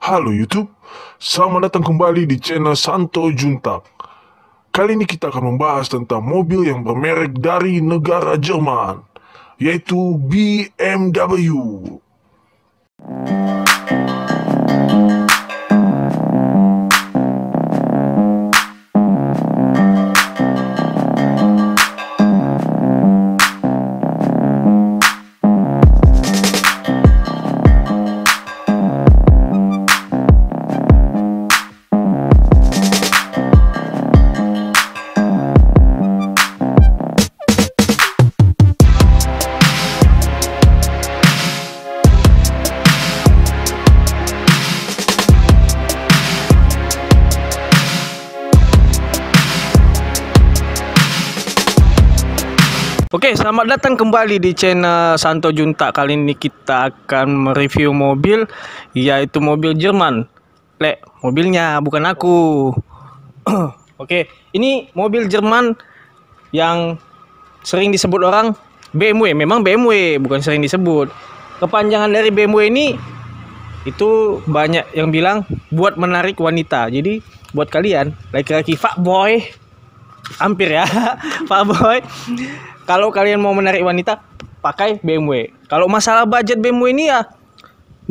Halo YouTube, selamat datang kembali di channel Santo Juntak. Kali ini kita akan membahas tentang mobil yang bermerek dari negara Jerman, yaitu BMW. Oke, selamat datang kembali di channel Santo Juntak. Kali ini kita akan mereview mobil, yaitu mobil Jerman. Mobilnya bukan aku. Oke, ini mobil Jerman yang sering disebut orang BMW. Memang BMW, bukan sering disebut. Kepanjangan dari BMW ini itu banyak yang bilang buat menarik wanita. Jadi buat kalian laki-laki fuckboy, hampir ya, fuckboy. Kalau kalian mau menarik wanita, pakai BMW. Kalau masalah budget BMW ini ya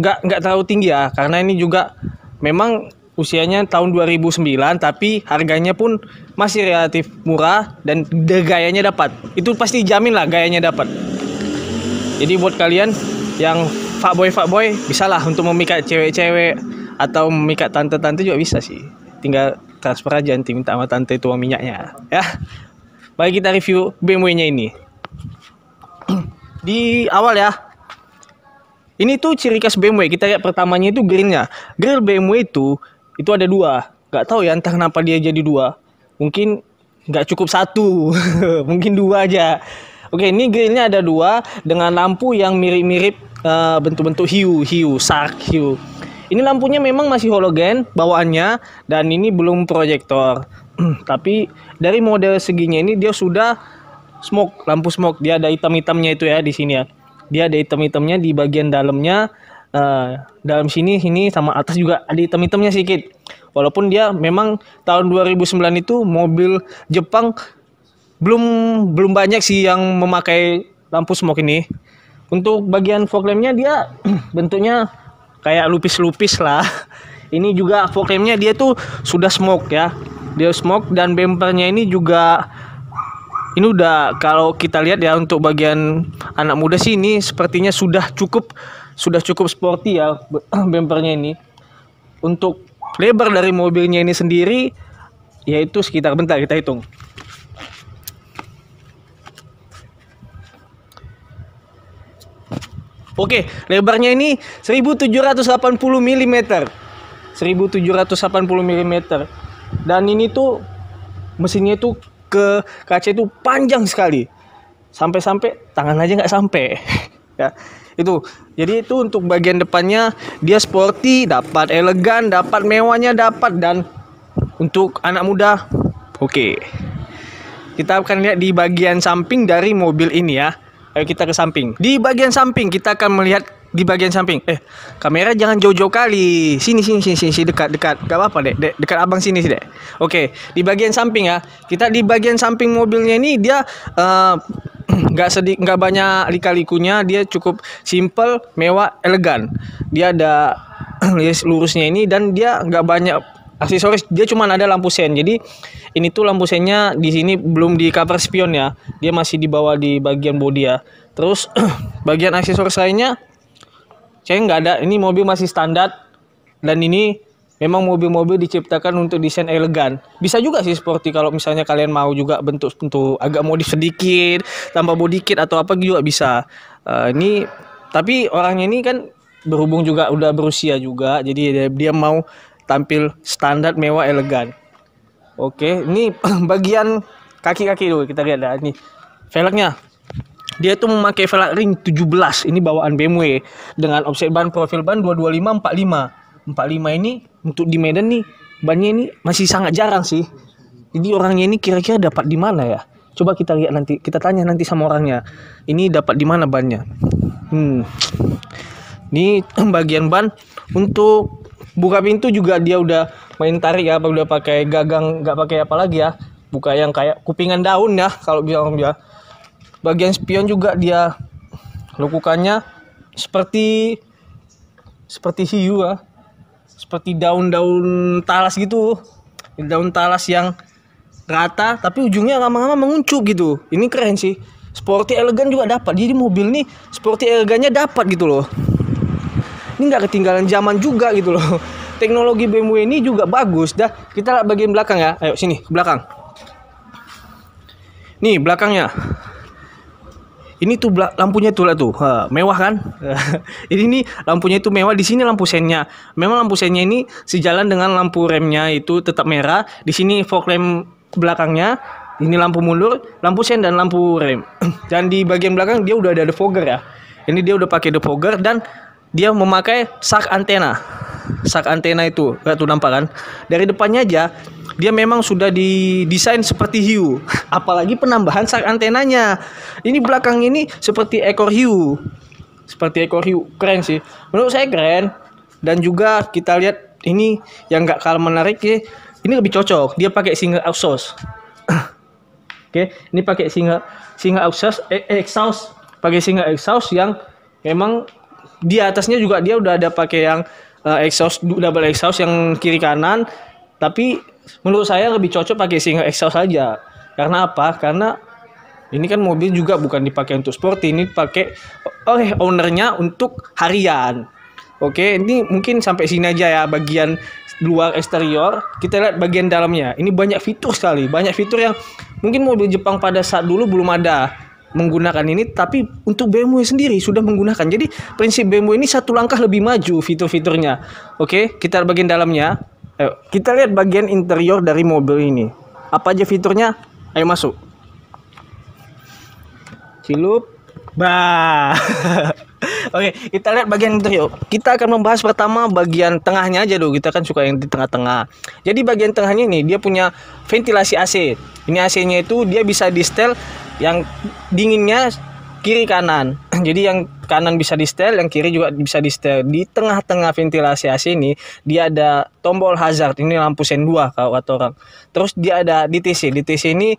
nggak terlalu tinggi ya, karena ini juga memang usianya tahun 2009, tapi harganya pun masih relatif murah dan gayanya dapat. Itu pasti jamin lah gayanya dapat. Jadi buat kalian yang fuckboy bisalah untuk memikat cewek-cewek atau memikat tante-tante juga bisa sih. Tinggal transfer aja, nanti minta sama tante tuang minyaknya ya. Baik, kita review BMW-nya ini. Di awal ya. Ini tuh ciri khas BMW. Kita lihat pertamanya itu grillnya. Grill BMW itu ada dua. Gak tahu ya entah kenapa dia jadi dua. Mungkin gak cukup satu. Mungkin dua aja. Oke, ini grillnya ada dua dengan lampu yang mirip-mirip bentuk-bentuk hiu, shark hiu. Ini lampunya memang masih halogen bawaannya dan ini belum proyektor. Tapi dari model seginya ini dia sudah lampu smoke. Dia ada hitam-hitamnya itu ya di sini ya. Dia ada hitam-hitamnya di bagian dalamnya, dalam sini sama atas juga ada hitam-hitamnya sedikit. Walaupun dia memang tahun 2009 itu mobil Jepang belum banyak sih yang memakai lampu smoke ini. Untuk bagian fog lampnya dia bentuknya kayak lupis-lupis lah. Ini juga fog lampnya dia tuh sudah smoke ya. Dia smoke dan bumpernya ini juga ini udah, kalau kita lihat ya, untuk bagian anak muda sih ini sepertinya sudah cukup sporty ya bumpernya ini. Untuk lebar dari mobilnya ini sendiri yaitu sekitar, bentar kita hitung. Oke, lebarnya ini 1780 mm. 1780 mm. Dan ini tuh mesinnya itu ke kaca itu panjang sekali, sampai tangan aja nggak sampai. Ya, itu. Jadi itu untuk bagian depannya dia sporty, dapat elegan, dapat mewahnya dapat, dan untuk anak muda oke. Kita akan lihat di bagian samping dari mobil ini ya. Ayo kita ke samping. Di bagian samping kita akan melihat di bagian samping. Kamera jangan jauh-jauh kali. Sini dekat. Gak apa-apa, Dek. Dekat abang sini sih, Dek. Oke, di bagian samping ya. Kita di bagian samping mobilnya ini dia nggak banyak lika-likunya, dia cukup simple, mewah, elegan. Dia ada lurusnya ini dan dia nggak banyak aksesoris. Dia cuma ada lampu sen. Jadi ini tuh lampu sennya di sini belum di cover spion ya. Dia masih dibawa di bagian bodi ya. Terus bagian aksesoris lainnya saya nggak ada. Ini mobil masih standar dan ini memang mobil-mobil diciptakan untuk desain elegan. Bisa juga sih sporty kalau misalnya kalian mau juga bentuk agak modif sedikit, tambah body kit atau apa juga bisa. Ini tapi orangnya ini kan berhubung juga udah berusia juga, jadi dia mau tampil standar, mewah, elegan. Oke, ini bagian kaki-kaki dulu kita lihat dah. Ini velgnya. Dia tuh memakai velg ring 17. Ini bawaan BMW dengan offset ban profil ban 225 45. 45 ini untuk di Medan nih bannya ini masih sangat jarang sih. Jadi orangnya ini kira-kira dapat di mana ya? Coba kita lihat nanti, kita tanya nanti sama orangnya. Ini dapat di mana bannya? Ini bagian ban untuk Buka pintu juga dia udah main tarik ya, udah pakai gagang, nggak pakai apa lagi ya. Buka yang kayak kupingan daun ya kalau bilang dia. Bagian spion juga dia lakukannya seperti hiu ya. Seperti daun-daun talas gitu. Daun talas yang rata tapi ujungnya lama-lama menguncup gitu. Ini keren sih. Sporty elegan juga dapat. Jadi mobil nih sporty elegannya dapat gitu loh. Ini nggak ketinggalan zaman juga gitu loh. Teknologi BMW ini juga bagus. Dah, kita lihat bagian belakang ya. Ayo sini ke belakang. Nih belakangnya. Ini tuh lampunya tuh lah tuh, mewah kan? Ini nih lampunya itu mewah. Di sini lampu sennya. Memang lampu sennya ini sejalan dengan lampu remnya itu tetap merah. Di sini fog lamp belakangnya. Ini lampu mundur, lampu sen dan lampu rem. Dan di bagian belakang dia udah ada defogger ya. Ini dia udah pakai defogger dan dia memakai sak antena. Sak antena itu, nggak tuh nampak kan? Dari depannya aja dia memang sudah didesain seperti hiu. Apalagi penambahan sak antenanya. Ini belakang ini seperti ekor hiu. Seperti ekor hiu. Keren sih. Menurut saya keren. Dan juga kita lihat ini yang nggak kalah menarik ya. Ini lebih cocok. Dia pakai single exhaust. Oke, ini pakai single exhaust. Pakai single exhaust yang memang di atasnya juga dia udah ada pakai yang exhaust double exhaust yang kiri kanan. Tapi menurut saya lebih cocok pakai single exhaust aja. Karena apa? Karena ini kan mobil juga bukan dipakai untuk sport, ini dipakai oleh ownernya untuk harian. Oke, ini mungkin sampai sini aja ya bagian luar eksterior. Kita lihat bagian dalamnya. Ini banyak fitur sekali, banyak fitur yang mungkin mobil Jepang pada saat dulu belum ada menggunakan ini, tapi untuk BMW sendiri sudah menggunakan. Jadi prinsip BMW ini satu langkah lebih maju fitur-fiturnya. Oke, kita lihat bagian dalamnya. Ayo, kita lihat bagian interior dari mobil ini. Apa aja fiturnya? Ayo masuk. Cilup. Bah. Oke, kita lihat bagian interior. Kita akan membahas pertama bagian tengahnya aja dulu. Kita kan suka yang di tengah-tengah. Jadi bagian tengahnya ini dia punya ventilasi AC. Ini AC-nya itu dia bisa di setel yang dinginnya kiri kanan. Jadi yang kanan bisa di setel, yang kiri juga bisa di setel. Di tengah-tengah ventilasi AC ini dia ada tombol hazard. Ini lampu sen 2 kalau kata orang. Terus dia ada DTC. DTC ini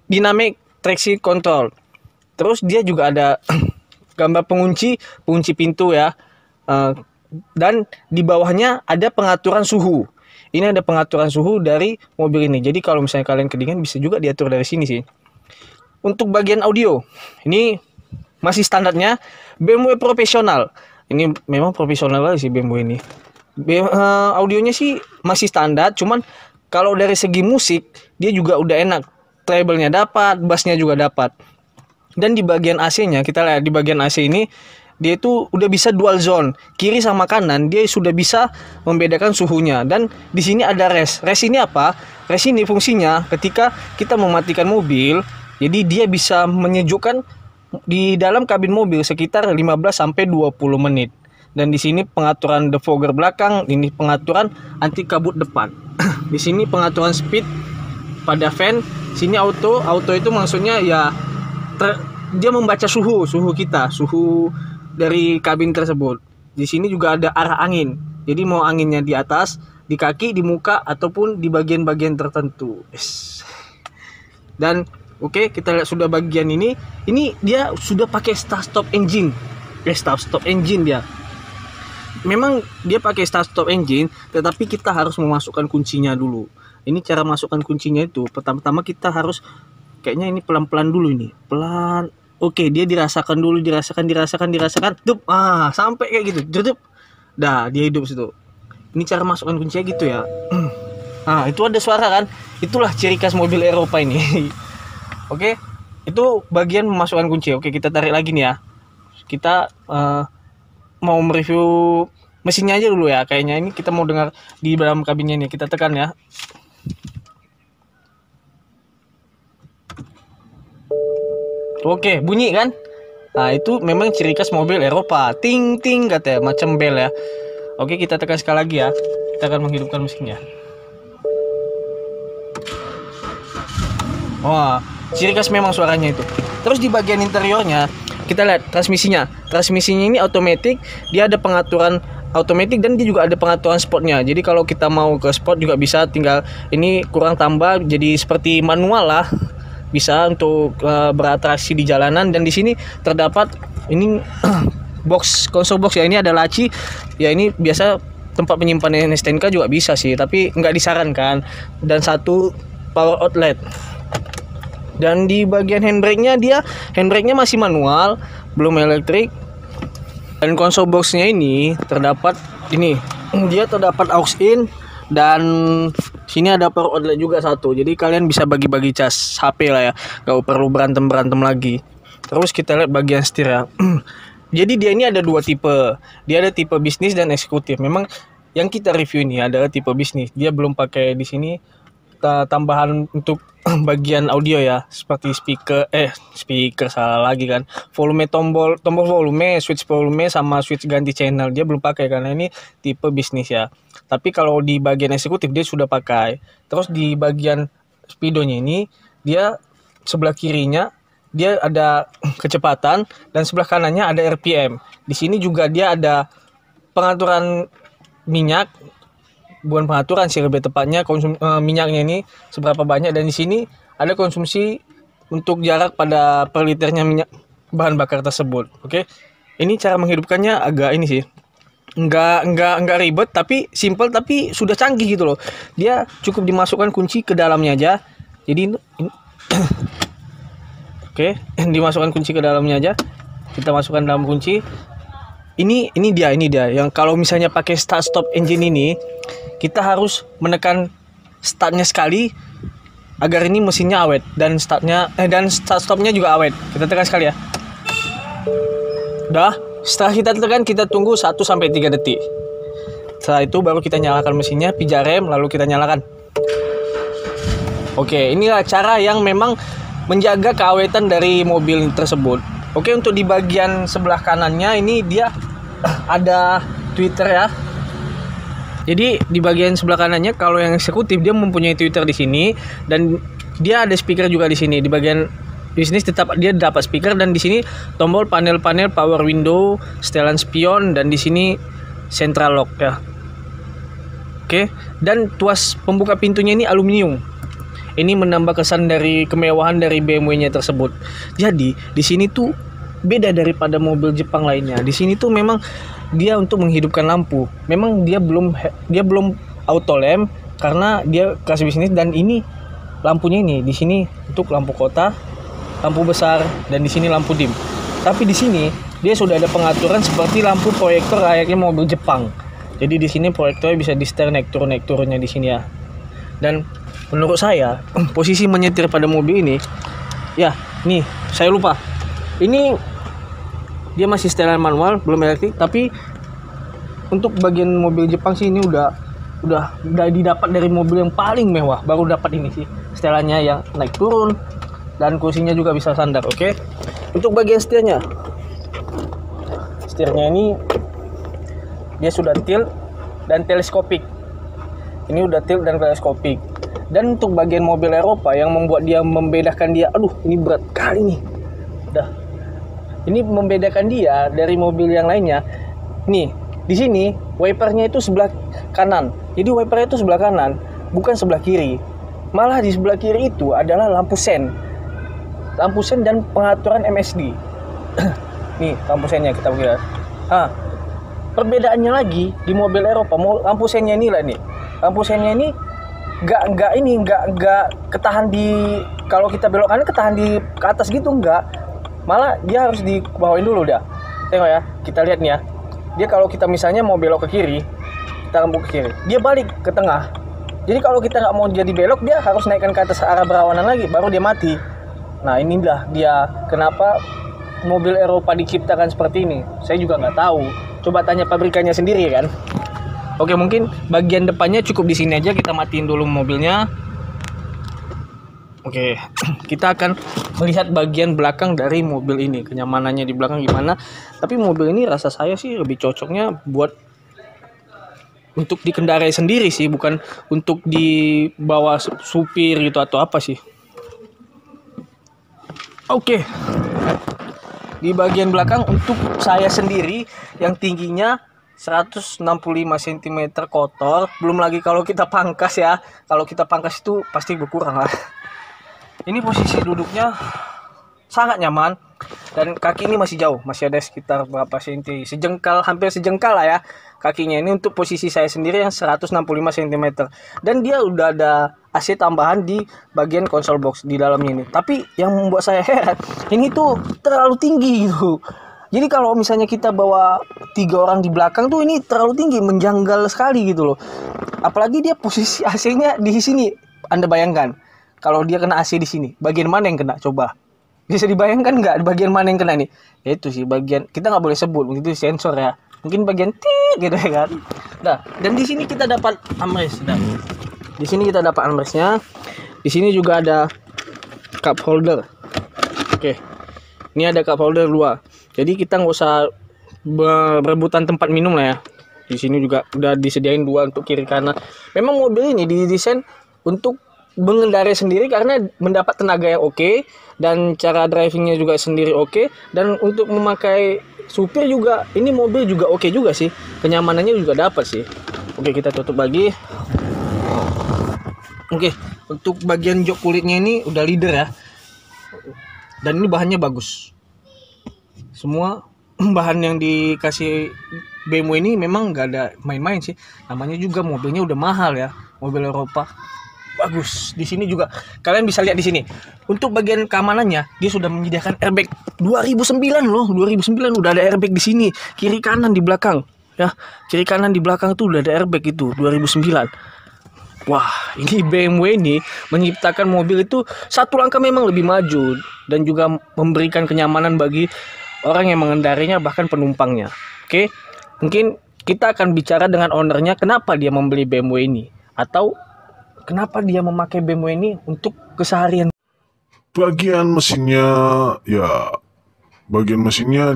dynamic traction control. Terus dia juga ada gambar pengunci pintu ya. Dan di bawahnya ada pengaturan suhu. Ini ada pengaturan suhu dari mobil ini. Jadi kalau misalnya kalian kedinginan bisa juga diatur dari sini sih. Untuk bagian audio, ini masih standarnya BMW profesional. Ini memang profesional sih BMW ini. Audionya sih masih standar, cuman kalau dari segi musik dia juga udah enak. Treble-nya dapat, bass-nya juga dapat. Dan di bagian AC-nya, kita lihat di bagian AC ini dia itu udah bisa dual zone, kiri sama kanan dia sudah bisa membedakan suhunya. Dan di sini ada rest. Rest ini apa? Rest ini fungsinya ketika kita mematikan mobil, jadi dia bisa menyejukkan di dalam kabin mobil sekitar 15 sampai 20 menit. Dan di sini pengaturan defogger belakang, ini pengaturan anti kabut depan. Di sini pengaturan speed pada fan, sini auto itu maksudnya ya dia membaca suhu kita, suhu dari kabin tersebut. Di sini juga ada arah angin. Jadi mau anginnya di atas, di kaki, di muka ataupun di bagian-bagian tertentu. Dan oke, kita lihat sudah bagian ini. Ini dia sudah pakai start stop engine. Start stop engine dia. Memang dia pakai start stop engine, tetapi kita harus memasukkan kuncinya dulu. Ini cara masukkan kuncinya itu pertama-tama kita harus kayaknya ini pelan-pelan dulu ini. Pelan. Oke, dia dirasakan dulu, dirasakan. Dup. Sampai kayak gitu. Dup. Dah, dia hidup situ. Ini cara masukkan kuncinya gitu ya. Itu ada suara kan? Itulah ciri khas mobil Eropa ini. Oke. Itu bagian memasukkan kunci. Oke, kita tarik lagi nih ya. Kita mau mereview mesinnya aja dulu ya. Kayaknya ini kita mau dengar di dalam kabinnya nih. Kita tekan ya. Oke, bunyi kan? Nah, itu memang ciri khas mobil Eropa. Ting ting katanya, macam bel ya. Oke, kita tekan sekali lagi ya. Kita akan menghidupkan mesinnya. Wah, ciri khas memang suaranya itu. Terus di bagian interiornya kita lihat transmisinya. Transmisinya ini otomatis, dia ada pengaturan automatic dan dia juga ada pengaturan spotnya. Jadi kalau kita mau ke spot juga bisa, tinggal ini kurang tambah jadi seperti manual lah. Bisa untuk beratraksi di jalanan. Dan di sini terdapat ini box, konsol box ya. Ini ada laci. Ya ini biasa tempat penyimpanan STNK juga bisa sih, tapi nggak disarankan. Dan satu power outlet. Dan di bagian handbrake-nya handbrake-nya masih manual, belum elektrik. Dan konsol box-nya ini terdapat ini, dia terdapat aux in dan sini ada power outlet juga satu. Jadi kalian bisa bagi-bagi cas HP lah ya, gak perlu berantem lagi. Terus kita lihat bagian setir ya. Jadi dia ini ada dua tipe. Dia ada tipe bisnis dan eksekutif. Memang yang kita review ini adalah tipe bisnis. Dia belum pakai di sini tambahan untuk bagian audio ya, seperti speaker salah lagi kan, volume, tombol volume, switch volume sama switch ganti channel dia belum pakai karena ini tipe bisnis ya. Tapi kalau di bagian eksekutif dia sudah pakai. Terus di bagian speedonya ini dia sebelah kirinya dia ada kecepatan dan sebelah kanannya ada RPM. Di sini juga dia ada pengaturan minyak, bukan pengaturan sih lebih tepatnya, minyaknya ini seberapa banyak. Dan di sini ada konsumsi untuk jarak pada per liternya minyak bahan bakar tersebut. Oke. Ini cara menghidupkannya agak ini sih. Enggak ribet tapi simple, tapi sudah canggih gitu loh. Dia cukup dimasukkan kunci ke dalamnya aja. Jadi oke, dimasukkan kunci ke dalamnya aja. Kita masukkan dalam kunci. Ini dia yang kalau misalnya pakai start stop engine ini, kita harus menekan startnya sekali agar ini mesinnya awet dan start stopnya juga awet. Kita tekan sekali ya. Udah, setelah kita tekan kita tunggu 1 sampai 3 detik. Setelah itu baru kita nyalakan mesinnya, pijak rem lalu kita nyalakan. Oke, inilah cara yang memang menjaga keawetan dari mobil tersebut. Oke, untuk di bagian sebelah kanannya ini dia ada tweeter ya. Jadi di bagian sebelah kanannya kalau yang eksekutif dia mempunyai tweeter di sini dan dia ada speaker juga di sini. Di bagian bisnis tetap dia dapat speaker dan di sini tombol panel-panel power window, setelan spion dan di sini central lock ya. Oke, dan tuas pembuka pintunya ini aluminium. Ini menambah kesan dari kemewahan dari BMW-nya tersebut. Jadi di sini tuh beda daripada mobil Jepang lainnya. Di sini tuh memang dia untuk menghidupkan lampu. Memang dia belum auto lamp karena dia kelas bisnis. Dan ini lampunya ini di sini untuk lampu kota, lampu besar dan di sini lampu dim. Tapi di sini dia sudah ada pengaturan seperti lampu proyektor layaknya mobil Jepang. Jadi di sini proyektornya bisa di setir naik turunnya di sini ya. Dan menurut saya posisi menyetir pada mobil ini ya, nih saya lupa. Ini dia masih setelan manual, belum elektrik, tapi untuk bagian mobil Jepang sih ini udah didapat dari mobil yang paling mewah. Baru dapat ini sih setelannya yang naik turun dan kursinya juga bisa sandar. Oke. Untuk bagian setirnya ini dia sudah tilt dan teleskopik. Ini udah tilt dan teleskopik. Dan untuk bagian mobil Eropa yang membuat dia membedakan dia, aduh ini berat kali nih. Udah. Ini membedakan dia dari mobil yang lainnya. Nih, di sini wipernya itu sebelah kanan. Jadi wipernya itu sebelah kanan, bukan sebelah kiri. Malah di sebelah kiri itu adalah lampu sen. Lampu sen dan pengaturan MSD. Nih, lampu sennya kita lihat. Perbedaannya lagi di mobil Eropa, lampu sennya ini lah nih. Lampu sennya ini enggak ketahan di, kalau kita belok kanan ketahan di ke atas gitu, enggak. Malah dia harus dibawain dulu dah. Tengok ya, kita lihat nih ya. Dia kalau kita misalnya mau belok ke kiri, kita lampu ke kiri, dia balik ke tengah. Jadi kalau kita nggak mau jadi belok, dia harus naikkan ke atas arah berlawanan lagi, baru dia mati. Nah inilah dia kenapa mobil Eropa diciptakan seperti ini. Saya juga nggak tahu. Coba tanya pabrikannya sendiri kan. Oke, mungkin bagian depannya cukup di sini aja. Kita matiin dulu mobilnya. Oke, kita akan melihat bagian belakang dari mobil ini. Kenyamanannya di belakang gimana. Tapi mobil ini rasa saya sih lebih cocoknya buat untuk dikendarai sendiri sih, bukan untuk dibawa supir gitu atau apa sih. Oke, di bagian belakang untuk saya sendiri yang tingginya 165 cm kotor, belum lagi kalau kita pangkas ya. Kalau kita pangkas itu pasti berkurang lah. Ini posisi duduknya sangat nyaman dan kaki ini masih jauh, masih ada sekitar berapa senti, sejengkal, hampir sejengkal lah ya kakinya. Ini untuk posisi saya sendiri yang 165 cm dan dia udah ada AC tambahan di bagian konsol box di dalamnya ini. Tapi yang membuat saya heran, ini tuh terlalu tinggi gitu. Jadi kalau misalnya kita bawa 3 orang di belakang tuh ini terlalu tinggi, menjanggal sekali gitu loh. Apalagi dia posisi AC-nya di sini. Anda bayangkan kalau dia kena AC di sini, bagian mana yang kena? Coba. Bisa dibayangkan nggak bagian mana yang kena nih? Ya itu sih bagian, kita nggak boleh sebut, itu sensor ya. Mungkin bagian tit gitu ya kan. Nah, dan di sini kita dapat armrest. Nah, di sini kita dapat armrestnya. Di sini juga ada cup holder. Oke. Ini ada cup holder 2. Jadi kita nggak usah berebutan tempat minum lah ya. Di sini juga udah disediain 2 untuk kiri kanan. Memang mobil ini didesain untuk mengendarai sendiri karena mendapat tenaga yang oke dan cara drivingnya juga sendiri oke, dan untuk memakai supir juga ini mobil juga oke juga sih, kenyamanannya juga dapat sih. Oke, kita tutup lagi. Oke, untuk bagian jok kulitnya ini udah leader ya, dan ini bahannya bagus. Semua bahan yang dikasih BMW ini memang nggak ada main-main sih. Namanya juga mobilnya udah mahal ya, mobil Eropa. Bagus. Di sini juga kalian bisa lihat di sini. Untuk bagian keamanannya dia sudah menyediakan airbag 2009 loh. 2009 udah ada airbag di sini, kiri kanan di belakang. Ya, kiri kanan di belakang tuh udah ada airbag itu 2009. Wah, ini BMW ini menciptakan mobil itu satu langkah memang lebih maju dan juga memberikan kenyamanan bagi orang yang mengendarinya, bahkan penumpangnya. Oke, mungkin kita akan bicara dengan ownernya kenapa dia membeli BMW ini atau kenapa dia memakai BMW ini untuk keseharian. Bagian mesinnya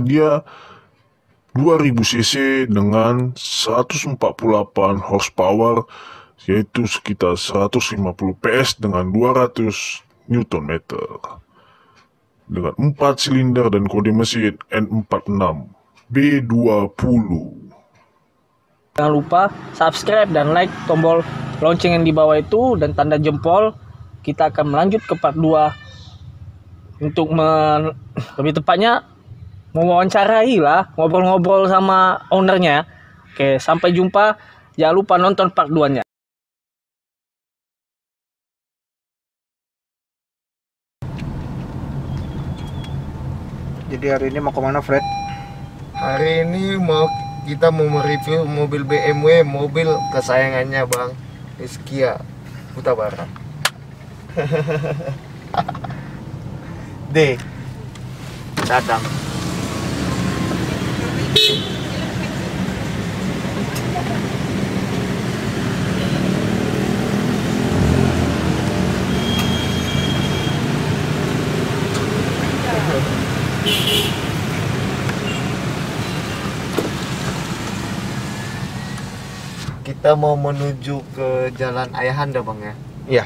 dia 2000 cc dengan 148 horsepower, yaitu sekitar 150 PS dengan 200 Nm. Dengan 4 silinder dan kode mesin N46 B20. Jangan lupa subscribe dan like tombol lonceng yang di bawah itu dan tanda jempol. Kita akan melanjut ke part 2 untuk lebih tepatnya mewawancarai lah, ngobrol-ngobrol sama ownernya. Oke, sampai jumpa. Jangan lupa nonton part 2-nya. Jadi hari ini mau kemana, Fred? Hari ini kita mau mereview mobil BMW, mobil kesayangannya Bang Rizkia Huta Barat. D. Dadang. Kita mau menuju ke Jalan Ayahanda Bang ya. Iya.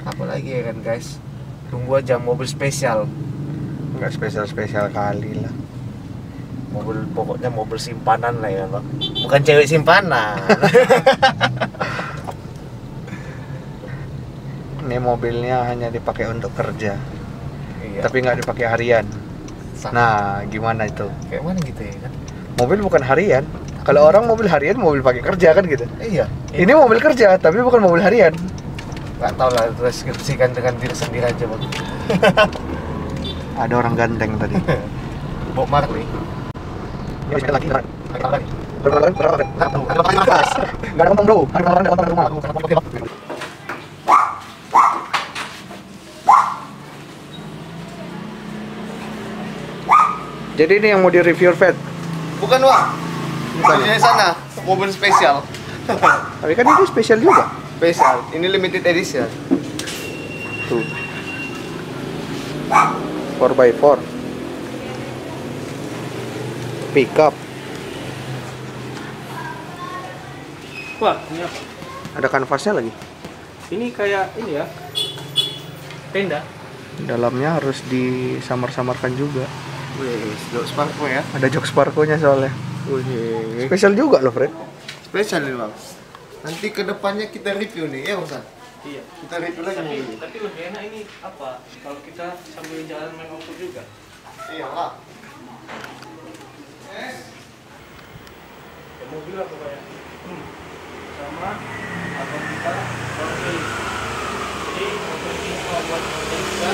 Apalagi ya kan guys. Tunggu aja mobil spesial. Nggak spesial-spesial kali lah. Mobil pokoknya mobil simpanan lah ya Bang. Bukan cewek simpanan. Ini mobilnya hanya dipakai untuk kerja. Iya. Tapi nggak dipakai harian. Nah, gimana itu? Kayak mana gitu ya kan? Mobil bukan harian. Kalau orang mobil harian, mobil pakai kerja kan gitu. Iya. Ini mobil kerja, tapi bukan mobil harian. Nggak tahu lah, deskripsikan dengan diri sendiri aja Bang. Ada orang ganteng tadi. Bob Marley. Ya, sekali lagi. Lagi. Berapa? Nggak ada ngomong bro. Ada ngomong rumah. Jadi ini yang mau di-review, Fed? Bukan Wak. Bukan. Di sana mobil spesial. Tapi kan ini spesial juga. Spesial. Ini limited edition. Tuh. 4x4. Pickup. Wah, ini apa? Ada kanvasnya lagi. Ini kayak ini ya, tenda. Dalamnya harus disamar-samarkan juga. Wih, jok Sparko ya. Ada jok Sparko-nya soalnya. Wih, Spesial juga loh, Fred. spesial nih bang. Nanti kedepannya kita review nih, ya Bang. Iya. Kita review lagi mobil ini. Tapi lebih enak ini apa? Kalau kita sambil jalan main off juga. Iya lah. Ya, mobil apa kayak? Sama atau kita oke. Jadi mobil ini mau buat mobil kita